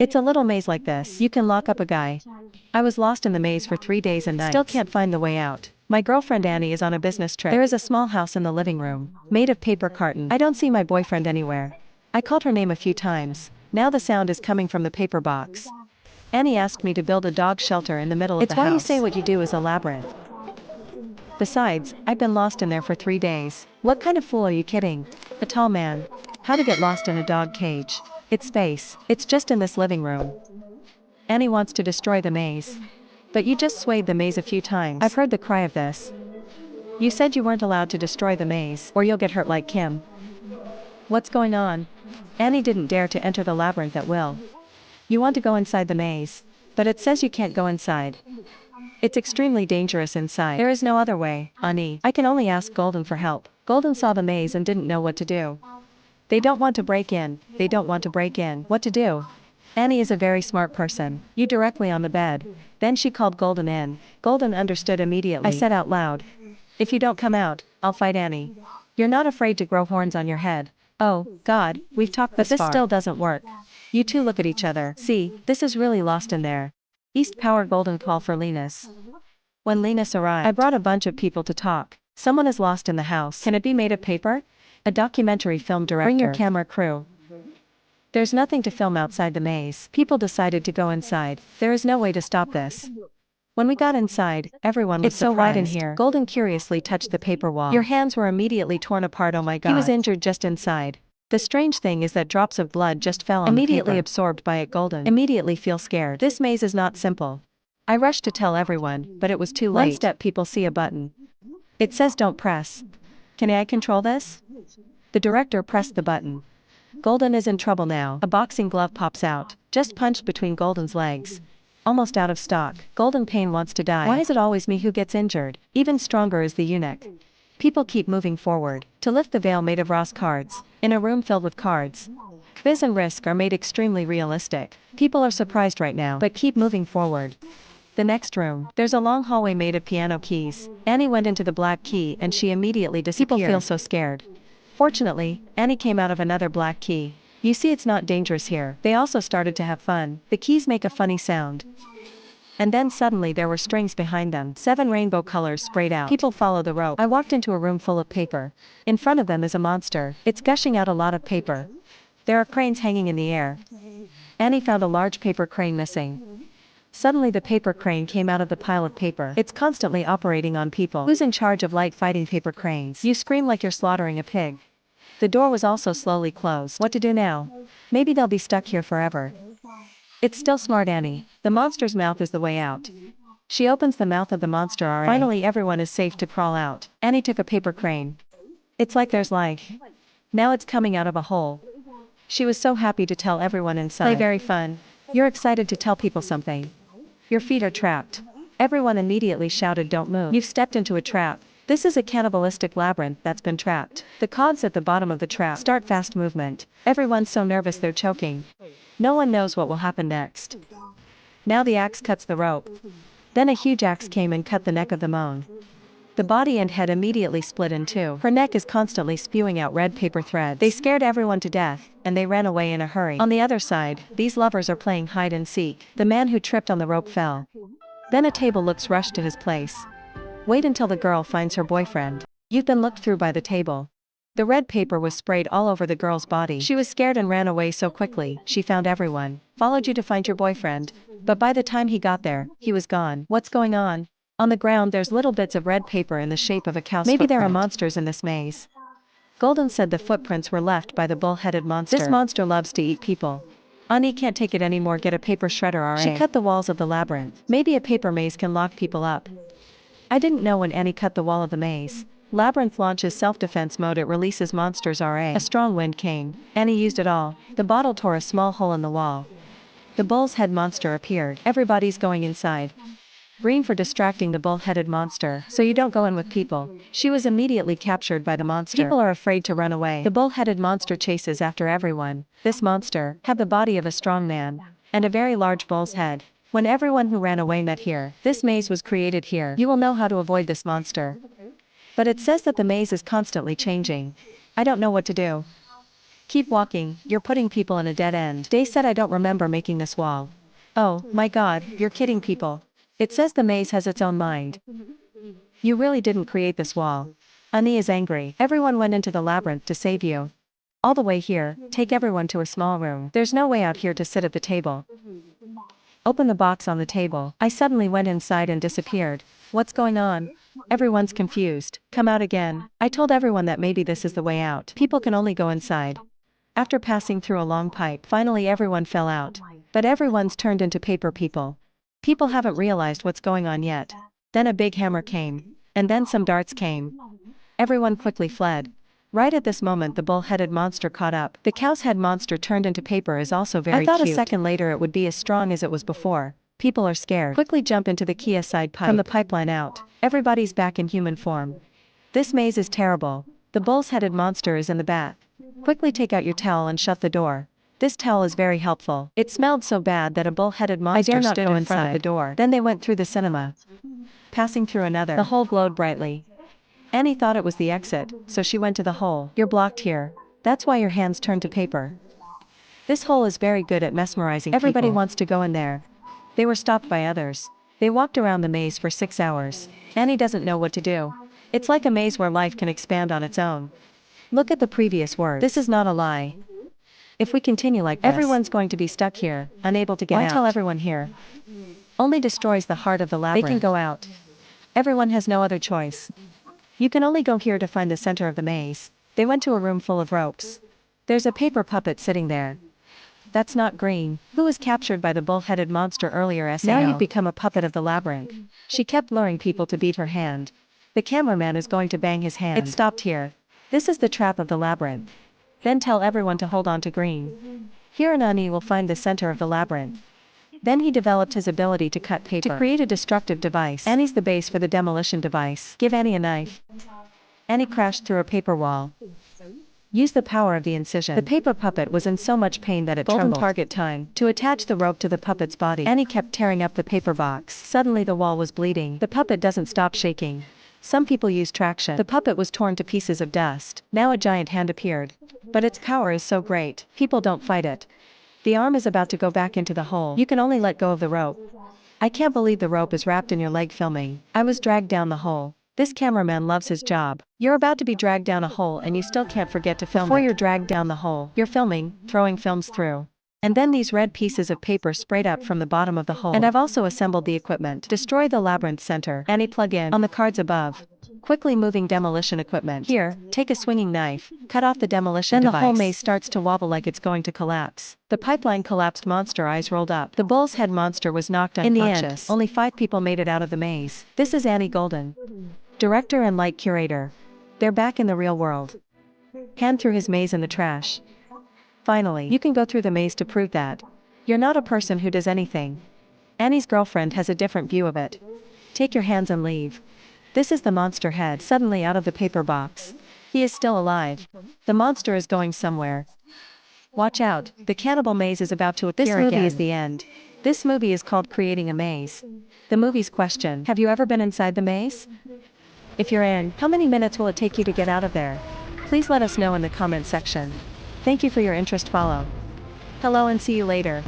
It's a little maze like this. You can lock up a guy. I was lost in the maze for 3 days and nights. Still can't find the way out. My girlfriend Annie is on a business trip. There is a small house in the living room, made of paper carton. I don't see my boyfriend anywhere. I called her name a few times. Now the sound is coming from the paper box. Annie asked me to build a dog shelter in the middle of the house. It's why you say what you do is a labyrinth. Besides, I've been lost in there for 3 days. What kind of fool are you kidding? A tall man. How to get lost in a dog cage? It's space. It's just in this living room. Annie wants to destroy the maze. But you just swayed the maze a few times. I've heard the cry of this. You said you weren't allowed to destroy the maze, or you'll get hurt like Kim. What's going on? Annie didn't dare to enter the labyrinth at will. You want to go inside the maze, but it says you can't go inside. It's extremely dangerous inside. There is no other way, Annie. I can only ask Golden for help. Golden saw the maze and didn't know what to do. They don't want to break in. They don't want to break in. What to do? Annie is a very smart person. You directly on the bed. Then she called Golden in. Golden understood immediately. I said out loud, if you don't come out, I'll fight Annie. You're not afraid to grow horns on your head. Oh, God, we've talked this far. But this still doesn't work. You two look at each other. See, this is really lost in there. East Power Golden call for Linus. When Linus arrived, I brought a bunch of people to talk. Someone is lost in the house. Can it be made of paper? A documentary film director. Bring your camera crew. There's nothing to film outside the maze. People decided to go inside. There is no way to stop this. When we got inside, everyone was surprised. It's so wide in here. Golden curiously touched the paper wall. Your hands were immediately torn apart. Oh my God. He was injured just inside. The strange thing is that drops of blood just fell on immediately the paper. Absorbed by it. Golden immediately feel scared. This maze is not simple. I rushed to tell everyone, but it was too late. One step people see a button. It says don't press. Can I control this? The director pressed the button. Golden is in trouble now. A boxing glove pops out, just punched between Golden's legs. Almost out of stock. Golden Pain wants to die. Why is it always me who gets injured? Even stronger is the eunuch. People keep moving forward, to lift the veil made of Ross cards, in a room filled with cards. Quiz and Risk are made extremely realistic. People are surprised right now, but keep moving forward. The next room, there's a long hallway made of piano keys. Annie went into the black key and she immediately disappeared. People feel so scared. Fortunately, Annie came out of another black key. You see, it's not dangerous here. They also started to have fun. The keys make a funny sound. And then suddenly there were strings behind them. 7 rainbow colors sprayed out. People follow the rope. I walked into a room full of paper. In front of them is a monster. It's gushing out a lot of paper. There are cranes hanging in the air. Annie found a large paper crane missing. Suddenly the paper crane came out of the pile of paper. It's constantly operating on people. Who's in charge of light fighting paper cranes? You scream like you're slaughtering a pig. The door was also slowly closed. What to do now? Maybe they'll be stuck here forever. It's still smart, Annie. The monster's mouth is the way out. She opens the mouth of the monster. Finally everyone is safe to crawl out. Annie took a paper crane. It's like there's life. Now it's coming out of a hole. She was so happy to tell everyone inside. Play very fun. You're excited to tell people something. Your feet are trapped. Everyone immediately shouted, don't move. You've stepped into a trap. This is a cannibalistic labyrinth that's been trapped. The cogs at the bottom of the trap start fast movement. Everyone's so nervous they're choking. No one knows what will happen next. Now the axe cuts the rope. Then a huge axe came and cut the neck of the moan. The body and head immediately split in two. Her neck is constantly spewing out red paper threads. They scared everyone to death, and they ran away in a hurry. On the other side, these lovers are playing hide and seek. The man who tripped on the rope fell. Then a table looks rushed to his place. Wait until the girl finds her boyfriend. You've been looked through by the table. The red paper was sprayed all over the girl's body. She was scared and ran away so quickly. She found everyone. Followed you to find your boyfriend. But by the time he got there, he was gone. What's going on? On the ground there's little bits of red paper in the shape of a cow's Maybe footprint. There are monsters in this maze. Golden said the footprints were left by the bull-headed monster. This monster loves to eat people. Annie can't take it anymore. Get a paper shredder, RA. She cut the walls of the labyrinth. Maybe a paper maze can lock people up. I didn't know when Annie cut the wall of the maze. Labyrinth launches self-defense mode. It releases monsters, RA. A strong wind came. Annie used it all. The bottle tore a small hole in the wall. The bull's head monster appeared. Everybody's going inside. Green for distracting the bull-headed monster, so you don't go in with people. She was immediately captured by the monster. People are afraid to run away. The bull-headed monster chases after everyone. This monster had the body of a strong man and a very large bull's head. When everyone who ran away met here, this maze was created here. You will know how to avoid this monster. But it says that the maze is constantly changing. I don't know what to do. Keep walking, you're putting people in a dead end. Day said I don't remember making this wall. Oh, my god, you're kidding people. It says the maze has its own mind. You really didn't create this wall. Anny is angry. Everyone went into the labyrinth to save you. All the way here, take everyone to a small room. There's no way out here to sit at the table. Open the box on the table. I suddenly went inside and disappeared. What's going on? Everyone's confused. Come out again. I told everyone that maybe this is the way out. People can only go inside. After passing through a long pipe, finally everyone fell out. But everyone's turned into paper people. People haven't realized what's going on yet. Then a big hammer came. And then some darts came. Everyone quickly fled. Right at this moment the bull-headed monster caught up. The cow's head monster turned into paper is also very cute. I thought a second later it would be as strong as it was before. People are scared. Quickly jump into the Kia side pipe. From the pipeline out. Everybody's back in human form. This maze is terrible. The bull's-headed monster is in the bath. Quickly take out your towel and shut the door. This towel is very helpful. It smelled so bad that a bull-headed monster stood in front of the door. Then they went through the cinema. Passing through another. The hole glowed brightly. Anny thought it was the exit, so she went to the hole. You're blocked here. That's why your hands turned to paper. This hole is very good at mesmerizing Everybody people. Wants to go in there. They were stopped by others. They walked around the maze for 6 hours. Anny doesn't know what to do. It's like a maze where life can expand on its own. Look at the previous words. This is not a lie. If we continue like this, everyone's going to be stuck here, unable to get out. Why tell everyone here? Only destroys the heart of the labyrinth. They can go out. Everyone has no other choice. You can only go here to find the center of the maze. They went to a room full of ropes. There's a paper puppet sitting there. That's not green. Who was captured by the bull-headed monster earlier? Sao. Now you've become a puppet of the labyrinth. She kept luring people to beat her hand. The cameraman is going to bang his hand. It stopped here. This is the trap of the labyrinth. Then tell everyone to hold on to green. Here Anny will find the center of the labyrinth. Then he developed his ability to cut paper. To create a destructive device. Anny's the base for the demolition device. Give Anny a knife. Anny crashed through a paper wall. Use the power of the incision. The paper puppet was in so much pain that it trembled. Target time. To attach the rope to the puppet's body. Anny kept tearing up the paper box. Suddenly the wall was bleeding. The puppet doesn't stop shaking. Some people use traction. The puppet was torn to pieces of dust. Now a giant hand appeared. But its power is so great. People don't fight it. The arm is about to go back into the hole. You can only let go of the rope. I can't believe the rope is wrapped in your leg filming. I was dragged down the hole. This cameraman loves his job. You're about to be dragged down a hole and you still can't forget to film. Before you're dragged down the hole, you're filming, throwing films through. And then these red pieces of paper sprayed up from the bottom of the hole. And I've also assembled the equipment. Destroy the labyrinth center. Anny plug in on the cards above. Quickly moving demolition equipment. Here, take a swinging knife, cut off the demolition device. Then the whole maze starts to wobble like it's going to collapse. The pipeline collapsed, monster eyes rolled up. The bull's head monster was knocked unconscious. In the end, only 5 people made it out of the maze. This is Anny Golden, director and light curator. They're back in the real world. Hand threw his maze in the trash. Finally, you can go through the maze to prove that you're not a person who does anything. Anny's girlfriend has a different view of it. Take your hands and leave. This is the monster head suddenly out of the paper box. He is still alive. The monster is going somewhere. Watch out, the cannibal maze is about to appear again. This movie is the end. This movie is called Creating a Maze. The movie's question: have you ever been inside the maze? If you're in, how many minutes will it take you to get out of there? Please let us know in the comment section. Thank you for your interest. Follow. Hello and see you later.